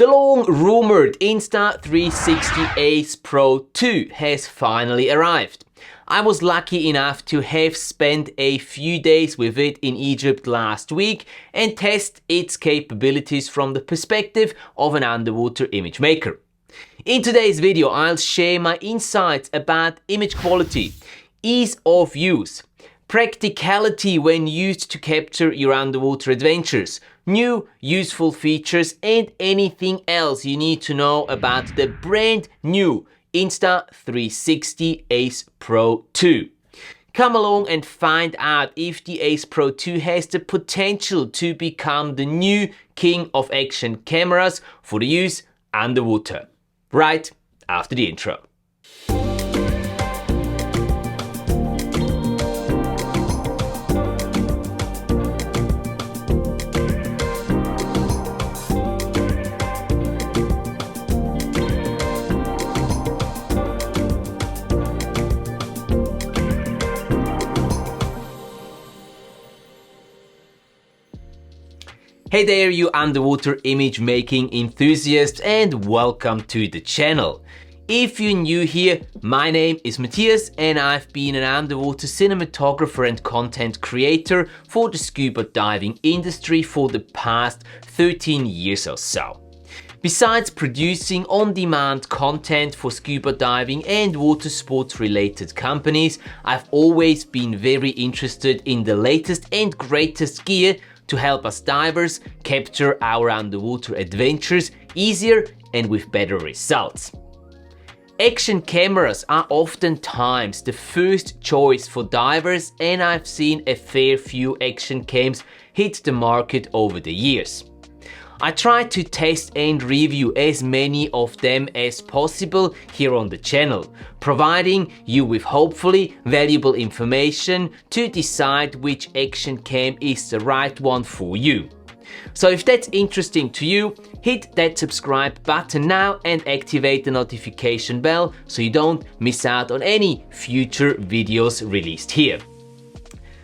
The long-rumored Insta360 Ace Pro 2 has finally arrived. I was lucky enough to have spent a few days with it in Egypt last week and test its capabilities from the perspective of an underwater image maker. In today's video, I'll share my insights about image quality, ease of use, practicality when used to capture your underwater adventures, new useful features, and anything else you need to know about the brand new Insta360 Ace Pro 2. Come along and find out if the Ace Pro 2 has the potential to become the new king of action cameras for the use underwater. Right after the intro. Hey there, you underwater image making enthusiasts, and welcome to the channel. If you're new here, my name is Matthias and I've been an underwater cinematographer and content creator for the scuba diving industry for the past 13 years or so. Besides producing on-demand content for scuba diving and water sports related companies, I've always been very interested in the latest and greatest gear to help us divers capture our underwater adventures easier and with better results. Action cameras are oftentimes the first choice for divers, and I've seen a fair few action cams hit the market over the years. I try to test and review as many of them as possible here on the channel, providing you with hopefully valuable information to decide which action cam is the right one for you. So if that's interesting to you, hit that subscribe button now and activate the notification bell so you don't miss out on any future videos released here.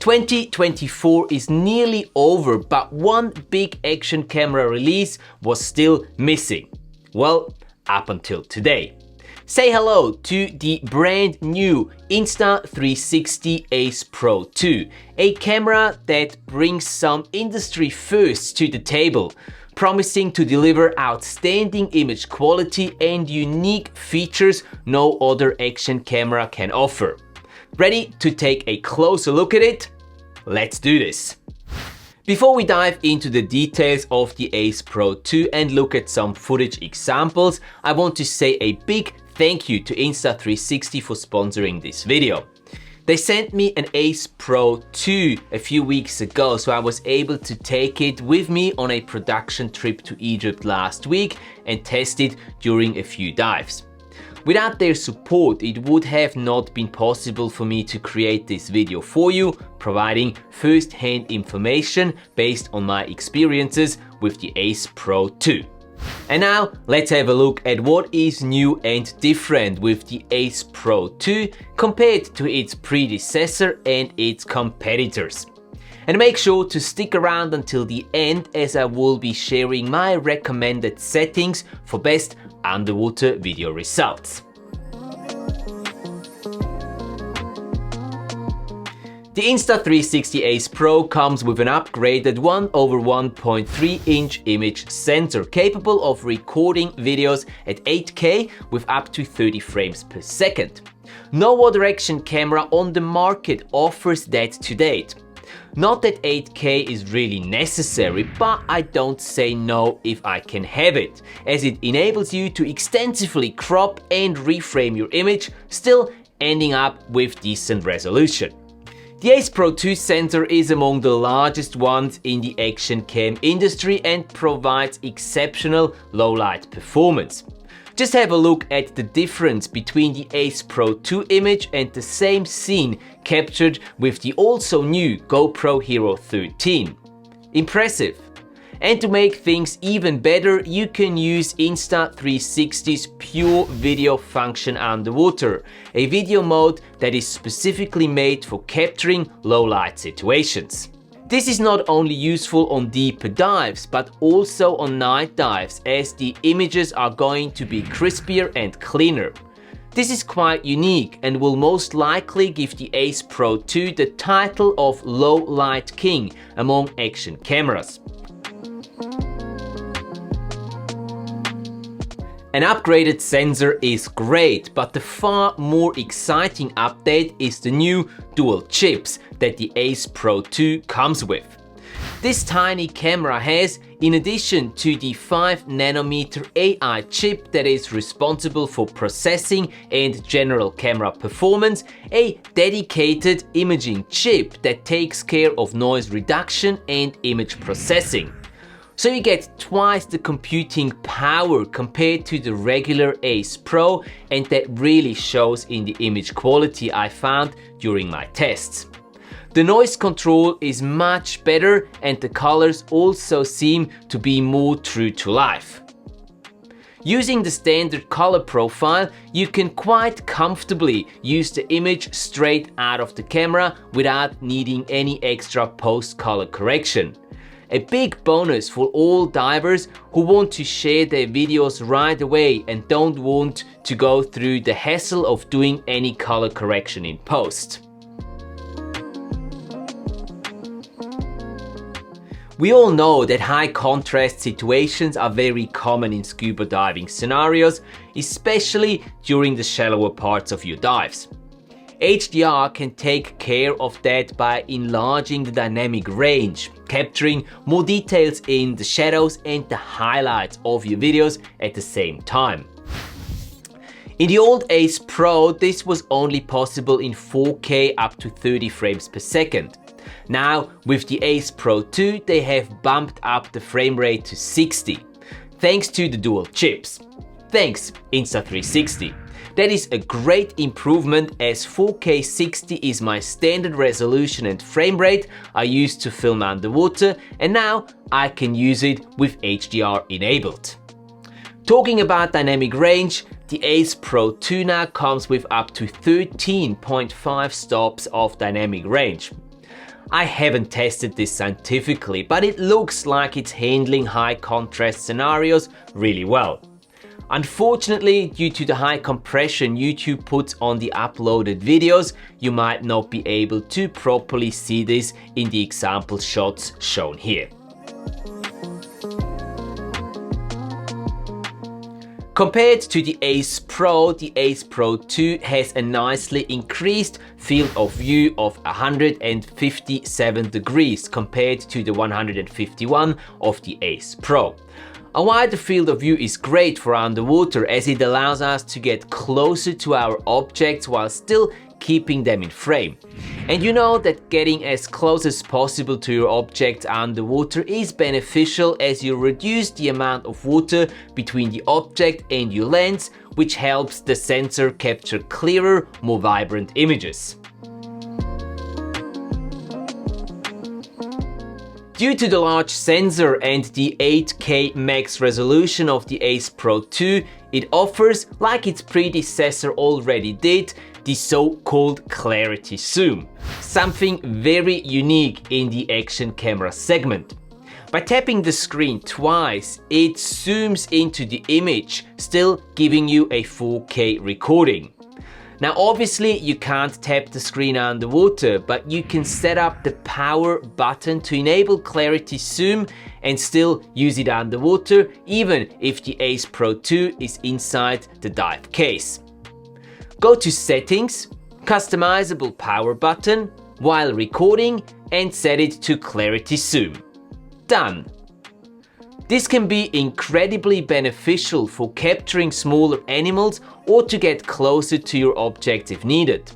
2024 is nearly over, but one big action camera release was still missing. Well, up until today. Say hello to the brand new Insta360 Ace Pro 2, a camera that brings some industry firsts to the table, promising to deliver outstanding image quality and unique features no other action camera can offer. Ready to take a closer look at it? Let's do this! Before we dive into the details of the Ace Pro 2 and look at some footage examples, I want to say a big thank you to Insta360 for sponsoring this video. They sent me an Ace Pro 2 a few weeks ago, so I was able to take it with me on a production trip to Egypt last week and test it during a few dives. Without their support, it would have not been possible for me to create this video for you, providing first-hand information based on my experiences with the Ace Pro 2. And now, let's have a look at what is new and different with the Ace Pro 2 compared to its predecessor and its competitors. And make sure to stick around until the end, as I will be sharing my recommended settings for best underwater video results. The Insta360 Ace Pro comes with an upgraded 1/1.3 inch image sensor capable of recording videos at 8K with up to 30 frames per second. No other action camera on the market offers that to date. Not that 8K is really necessary, but I don't say no if I can have it, as it enables you to extensively crop and reframe your image, still ending up with decent resolution. The Ace Pro 2 sensor is among the largest ones in the action cam industry and provides exceptional low light performance. Just have a look at the difference between the Ace Pro 2 image and the same scene captured with the also new GoPro Hero 13. Impressive. And to make things even better, you can use Insta360's Pure Video function underwater, a video mode that is specifically made for capturing low light situations. This is not only useful on deeper dives, but also on night dives, as the images are going to be crispier and cleaner. This is quite unique and will most likely give the Ace Pro 2 the title of Low Light King among action cameras. An upgraded sensor is great, but the far more exciting update is the new dual chips that the Ace Pro 2 comes with. This tiny camera has, in addition to the 5nm AI chip that is responsible for processing and general camera performance, a dedicated imaging chip that takes care of noise reduction and image processing. So you get twice the computing power compared to the regular Ace Pro, and that really shows in the image quality I found during my tests. The noise control is much better and the colors also seem to be more true to life. Using the standard color profile, you can quite comfortably use the image straight out of the camera without needing any extra post-color correction. A big bonus for all divers who want to share their videos right away and don't want to go through the hassle of doing any color correction in post. We all know that high contrast situations are very common in scuba diving scenarios, especially during the shallower parts of your dives. HDR can take care of that by enlarging the dynamic range, capturing more details in the shadows and the highlights of your videos at the same time. In the old Ace Pro, this was only possible in 4K up to 30 frames per second. Now, with the Ace Pro 2, they have bumped up the frame rate to 60, thanks to the dual chips. Thanks, Insta360. That is a great improvement, as 4K 60 is my standard resolution and frame rate I used to film underwater, and now I can use it with HDR enabled. Talking about dynamic range, the Ace Pro 2 now comes with up to 13.5 stops of dynamic range. I haven't tested this scientifically, but it looks like it's handling high contrast scenarios really well. Unfortunately, due to the high compression YouTube puts on the uploaded videos, you might not be able to properly see this in the example shots shown here. Compared to the Ace Pro 2 has a nicely increased field of view of 157 degrees compared to the 151 of the Ace Pro. A wider field of view is great for underwater, as it allows us to get closer to our objects while still keeping them in frame. And you know that getting as close as possible to your object underwater is beneficial, as you reduce the amount of water between the object and your lens, which helps the sensor capture clearer, more vibrant images. Due to the large sensor and the 8K max resolution of the Ace Pro 2, it offers, like its predecessor already did, the so-called clarity zoom, something very unique in the action camera segment. By tapping the screen twice, it zooms into the image, still giving you a 4K recording. Now obviously you can't tap the screen underwater, but you can set up the power button to enable clarity zoom and still use it underwater, even if the Ace Pro 2 is inside the dive case. Go to Settings, Customizable Power button, while recording, and set it to clarity zoom. Done. This can be incredibly beneficial for capturing smaller animals or to get closer to your object if needed.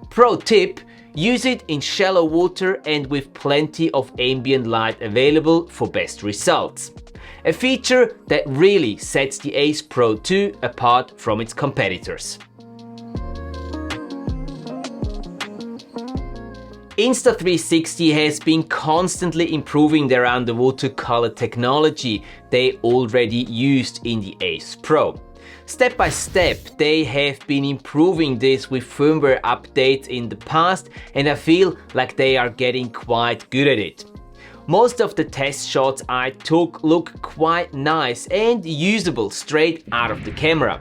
Pro tip: use it in shallow water and with plenty of ambient light available for best results. A feature that really sets the Ace Pro 2 apart from its competitors. Insta360 has been constantly improving their underwater color technology they already used in the Ace Pro. Step by step, they have been improving this with firmware updates in the past, and I feel like they are getting quite good at it. Most of the test shots I took look quite nice and usable straight out of the camera.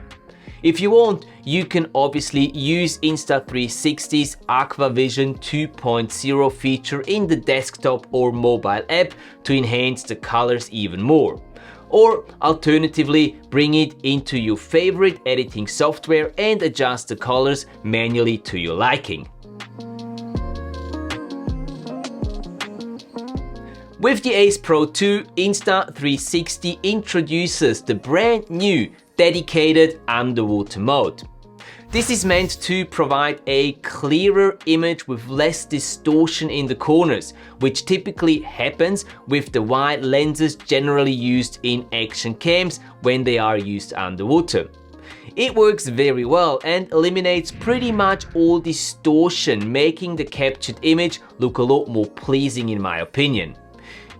If you want, you can obviously use Insta360's Aqua Vision 2.0 feature in the desktop or mobile app to enhance the colors even more. Or alternatively, bring it into your favorite editing software and adjust the colors manually to your liking. With the Ace Pro 2, Insta360 introduces the brand new dedicated underwater mode. This is meant to provide a clearer image with less distortion in the corners, which typically happens with the wide lenses generally used in action cams when they are used underwater. It works very well and eliminates pretty much all distortion, making the captured image look a lot more pleasing in my opinion.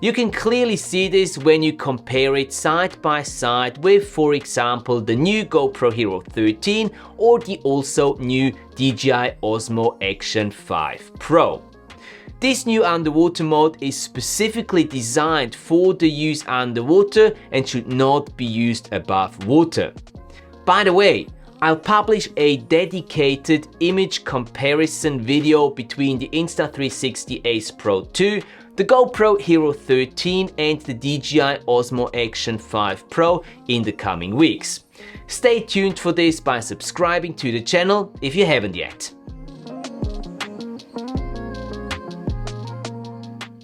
You can clearly see this when you compare it side by side with, for example, the new GoPro Hero 13 or the also new DJI Osmo Action 5 Pro. This new underwater mode is specifically designed for the use underwater and should not be used above water. By the way, I'll publish a dedicated image comparison video between the Insta360 Ace Pro 2, the GoPro Hero 13 and the DJI Osmo Action 5 Pro in the coming weeks. Stay tuned for this by subscribing to the channel if you haven't yet.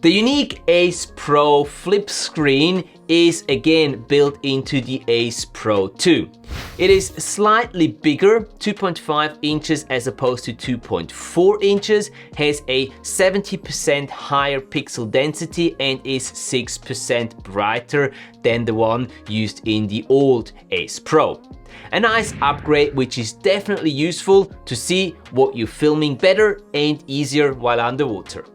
The unique Ace Pro flip screen is again built into the Ace Pro 2. It is slightly bigger, 2.5 inches as opposed to 2.4 inches, has a 70% higher pixel density and is 6% brighter than the one used in the old Ace Pro. A nice upgrade which is definitely useful to see what you're filming better and easier while underwater.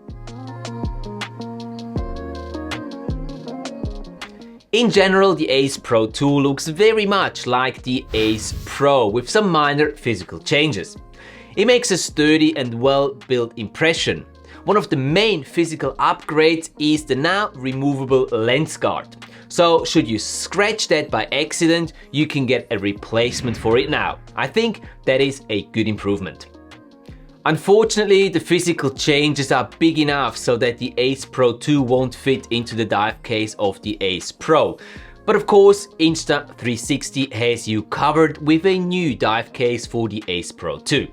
In general, the Ace Pro 2 looks very much like the Ace Pro with some minor physical changes. It makes a sturdy and well-built impression. One of the main physical upgrades is the now removable lens guard. So should you scratch that by accident, you can get a replacement for it now. I think that is a good improvement. Unfortunately, the physical changes are big enough so that the Ace Pro 2 won't fit into the dive case of the Ace Pro. But of course, Insta360 has you covered with a new dive case for the Ace Pro 2.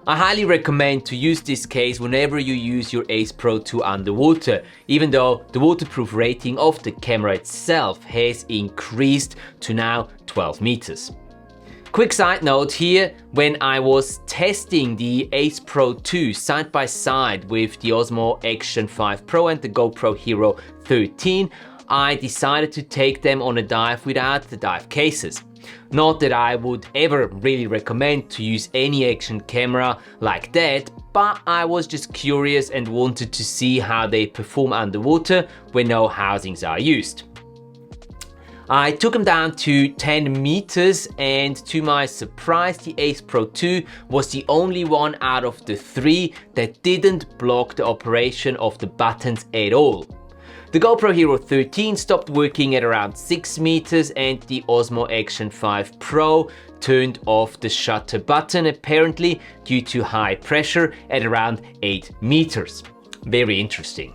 I highly recommend to use this case whenever you use your Ace Pro 2 underwater, even though the waterproof rating of the camera itself has increased to now 12 meters. Quick side note here, when I was testing the Ace Pro 2 side by side with the Osmo Action 5 Pro and the GoPro Hero 13, I decided to take them on a dive without the dive cases. Not that I would ever really recommend to use any action camera like that, but I was just curious and wanted to see how they perform underwater when no housings are used. I took them down to 10 meters and to my surprise the Ace Pro 2 was the only one out of the three that didn't block the operation of the buttons at all. The GoPro Hero 13 stopped working at around 6 meters and the Osmo Action 5 Pro turned off the shutter button apparently due to high pressure at around 8 meters. Very interesting.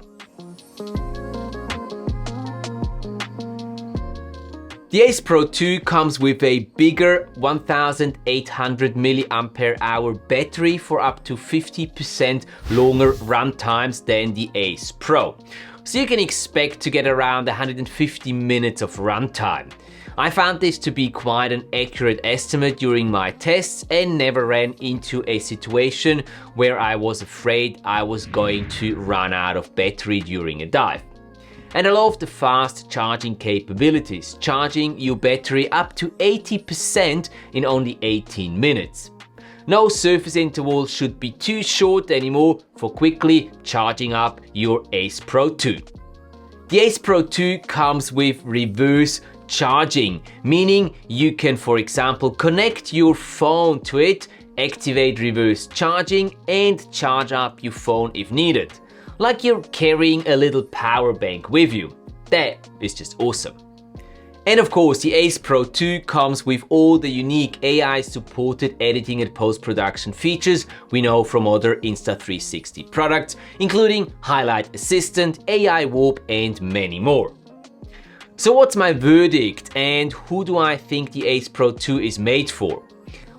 The Ace Pro 2 comes with a bigger 1800 mAh battery for up to 50% longer run times than the Ace Pro. So you can expect to get around 150 minutes of runtime. I found this to be quite an accurate estimate during my tests and never ran into a situation where I was afraid I was going to run out of battery during a dive. And I love the fast charging capabilities, charging your battery up to 80% in only 18 minutes. No surface interval should be too short anymore for quickly charging up your Ace Pro 2. The Ace Pro 2 comes with reverse charging, meaning you can, for example, connect your phone to it, activate reverse charging and charge up your phone if needed. like you're carrying a little power bank with you. That is just awesome. And of course, the Ace Pro 2 comes with all the unique AI-supported editing and post-production features we know from other Insta360 products, including Highlight Assistant, AI Warp, and many more. So what's my verdict, and who do I think the Ace Pro 2 is made for?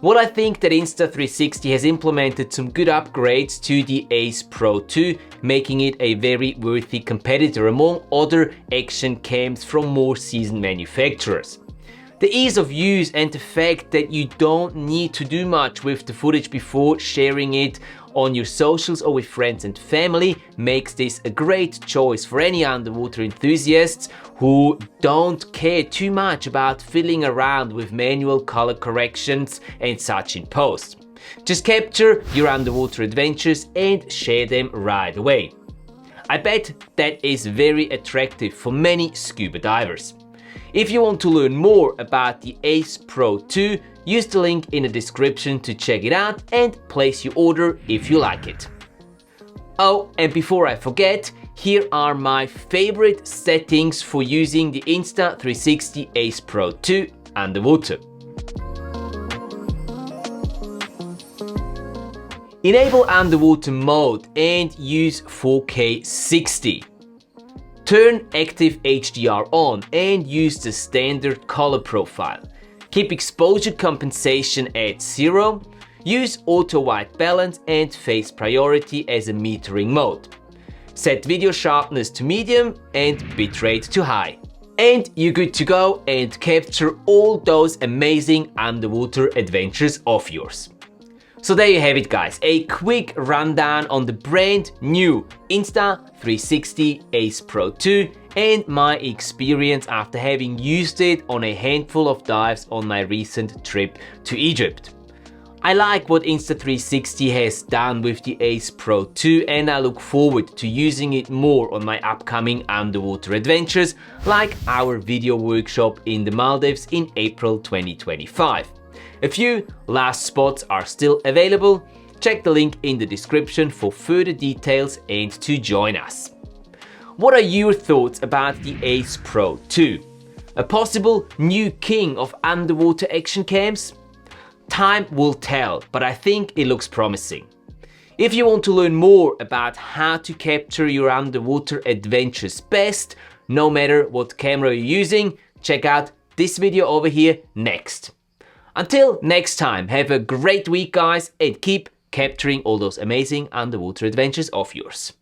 Well, I think that Insta360 has implemented some good upgrades to the Ace Pro 2, making it a very worthy competitor among other action cams from more seasoned manufacturers. The ease of use and the fact that you don't need to do much with the footage before sharing it on your socials or with friends and family makes this a great choice for any underwater enthusiasts who don't care too much about fiddling around with manual color corrections and such in post. Just capture your underwater adventures and share them right away. I bet that is very attractive for many scuba divers. If you want to learn more about the Ace Pro 2, use the link in the description to check it out and place your order if you like it. Oh, and before I forget, here are my favorite settings for using the Insta360 Ace Pro 2 underwater. Enable underwater mode and use 4K 60. Turn active HDR on and use the standard color profile. Keep exposure compensation at 0. Use auto white balance and phase priority as a metering mode. Set video sharpness to medium and bitrate to high. And you're good to go and capture all those amazing underwater adventures of yours. So there you have it, guys, a quick rundown on the brand new Insta360 Ace Pro 2 and my experience after having used it on a handful of dives on my recent trip to Egypt. I like what Insta360 has done with the Ace Pro 2 and I look forward to using it more on my upcoming underwater adventures, like our video workshop in the Maldives in April 2025. A few last spots are still available. Check the link in the description for further details and to join us. What are your thoughts about the Ace Pro 2? A possible new king of underwater action cams? Time will tell, but I think it looks promising. If you want to learn more about how to capture your underwater adventures best, no matter what camera you're using, check out this video over here next. Until next time, have a great week, guys, and keep capturing all those amazing underwater adventures of yours.